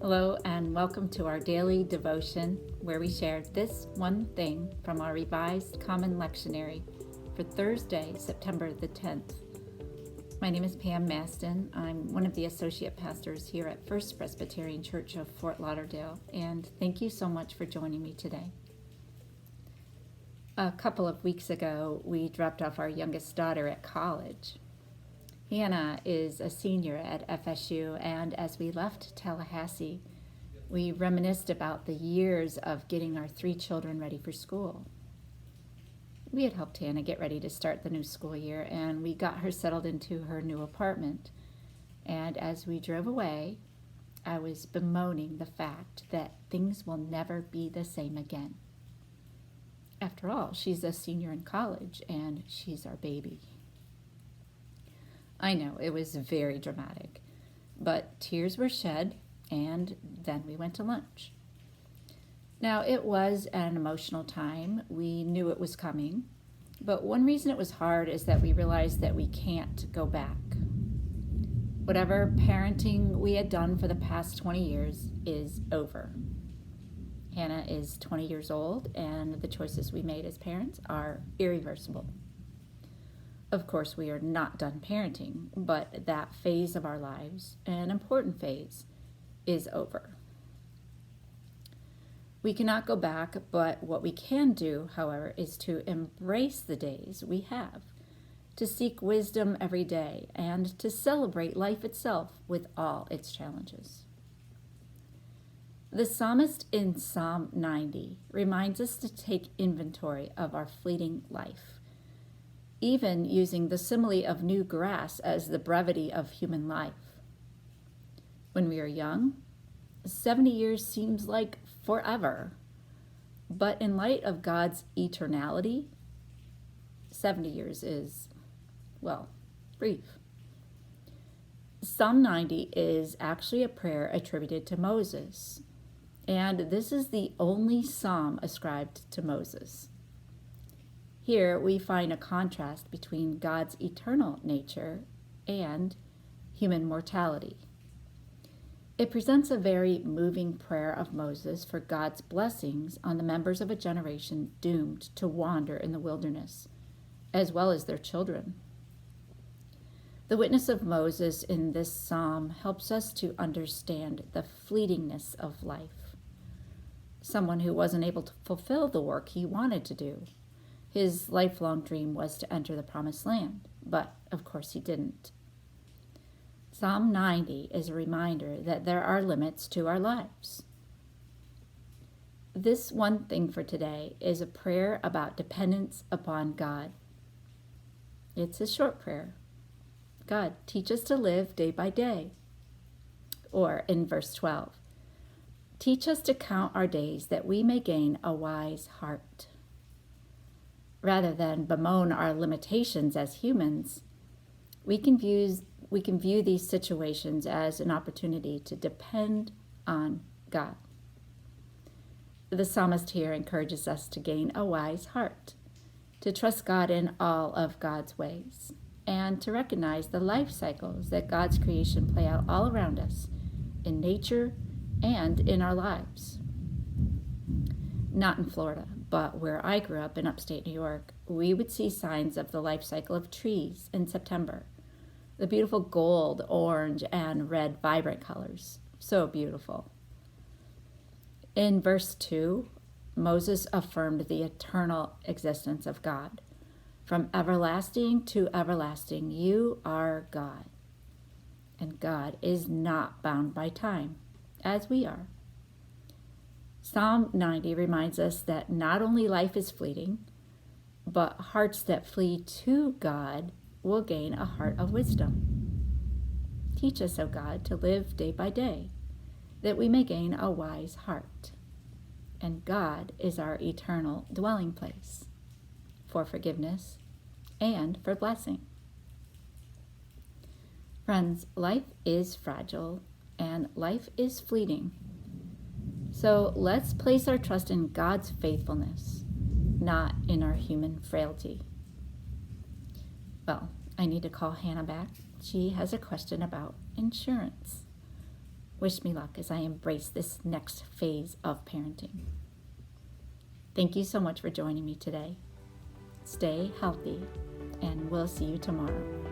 Hello, and welcome to our daily devotion where we share this one thing from our Revised Common Lectionary for Thursday, September the 10th. My name is Pam Maston. I'm one of the associate pastors here at First Presbyterian Church of Fort Lauderdale, and thank you so much for joining me today. A couple of weeks ago, we dropped off our youngest daughter at college. Hannah is a senior at FSU, and as we left Tallahassee, we reminisced about the years of getting our 3 children ready for school. We had helped Hannah get ready to start the new school year, and we got her settled into her new apartment. And as we drove away, I was bemoaning the fact that things will never be the same again. After all, she's a senior in college, and she's our baby. I know, it was very dramatic, but tears were shed, and then we went to lunch. Now, it was an emotional time. We knew it was coming, but one reason it was hard is that we realized that we can't go back. Whatever parenting we had done for the past 20 years is over. Hannah is 20 years old, and the choices we made as parents are irreversible. Of course, we are not done parenting, but that phase of our lives, an important phase, is over. We cannot go back, but what we can do, however, is to embrace the days we have, to seek wisdom every day, and to celebrate life itself with all its challenges. The psalmist in Psalm 90 reminds us to take inventory of our fleeting life, even using the simile of new grass as the brevity of human life. When we are young, 70 years seems like forever, but in light of God's eternality, 70 years is, well, brief. Psalm 90 is actually a prayer attributed to Moses, and this is the only psalm ascribed to Moses. Here we find a contrast between God's eternal nature and human mortality. It presents a very moving prayer of Moses for God's blessings on the members of a generation doomed to wander in the wilderness, as well as their children. The witness of Moses in this psalm helps us to understand the fleetingness of life. Someone who wasn't able to fulfill the work he wanted to do. His lifelong dream was to enter the promised land, but of course he didn't. Psalm 90 is a reminder that there are limits to our lives. This one thing for today is a prayer about dependence upon God. It's a short prayer. God, teach us to live day by day. Or in verse 12, teach us to count our days that we may gain a wise heart. Rather than bemoan our limitations as humans, we can view these situations as an opportunity to depend on God. The psalmist here encourages us to gain a wise heart, to trust God in all of God's ways, and to recognize the life cycles that God's creation play out all around us, in nature and in our lives. Not in Florida, but where I grew up in upstate New York, we would see signs of the life cycle of trees in September. The beautiful gold, orange, and red vibrant colors. So beautiful. In verse 2, Moses affirmed the eternal existence of God. From everlasting to everlasting, you are God. And God is not bound by time, as we are. Psalm 90 reminds us that not only life is fleeting, but hearts that flee to God will gain a heart of wisdom. Teach us, O God, to live day by day, that we may gain a wise heart. And God is our eternal dwelling place for forgiveness and for blessing. Friends, life is fragile and life is fleeting. So let's place our trust in God's faithfulness, not in our human frailty. Well, I need to call Hannah back. She has a question about insurance. Wish me luck as I embrace this next phase of parenting. Thank you so much for joining me today. Stay healthy, and we'll see you tomorrow.